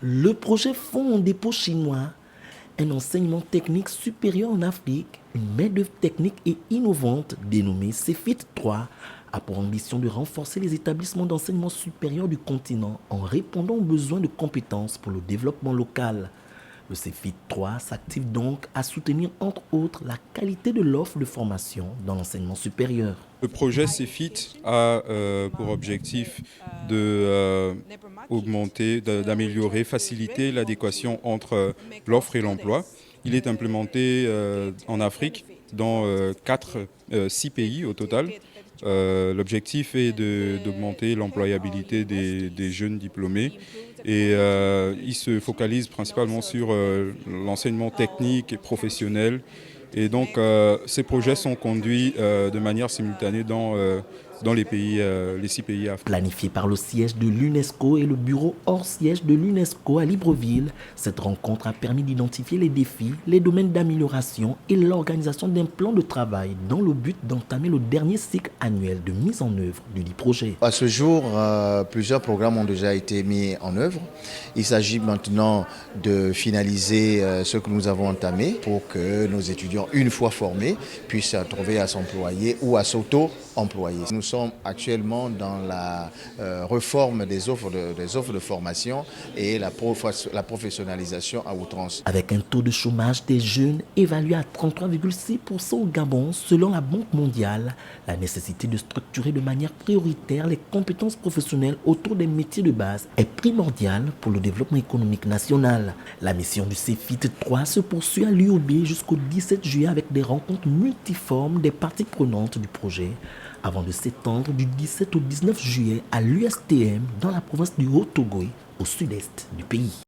Le projet Fonds en dépôt chinois, un enseignement technique supérieur en Afrique, une main-d'œuvre technique et innovante dénommée CEFIT 3, a pour ambition de renforcer les établissements d'enseignement supérieur du continent en répondant aux besoins de compétences pour le développement local. Le CEFIT 3 s'active donc à soutenir entre autres la qualité de l'offre de formation dans l'enseignement supérieur. Le projet CEFIT a pour objectif d'augmenter, d'améliorer, faciliter l'adéquation entre l'offre et l'emploi. Il est implémenté en Afrique dans 6 pays au total. L'objectif est d'augmenter l'employabilité des jeunes diplômés et il se focalise principalement sur l'enseignement technique et professionnel. Et donc, ces projets sont conduits de manière simultanée dans les 6 pays africains. Planifié par le siège de l'UNESCO et le bureau hors siège de l'UNESCO à Libreville, cette rencontre a permis d'identifier les défis, les domaines d'amélioration et l'organisation d'un plan de travail dans le but d'entamer le dernier cycle annuel de mise en œuvre du dit projet. À ce jour, plusieurs programmes ont déjà été mis en œuvre. Il s'agit maintenant de finaliser ce que nous avons entamé pour que nos étudiants, une fois formés, puissent trouver à s'employer ou à s'auto-employer. Nous sommes actuellement dans la réforme des offres de formation et la professionnalisation à outrance. Avec un taux de chômage des jeunes évalué à 33,6% au Gabon selon la Banque mondiale, la nécessité de structurer de manière prioritaire les compétences professionnelles autour des métiers de base est primordiale pour le développement économique national. La mission du CEFIT 3 se poursuit à l'UOB jusqu'au 17 juillet avec des rencontres multiformes des parties prenantes du projet, avant de s'étendre du 17 au 19 juillet à l'USTM dans la province du Haut-Togoy, au sud-est du pays.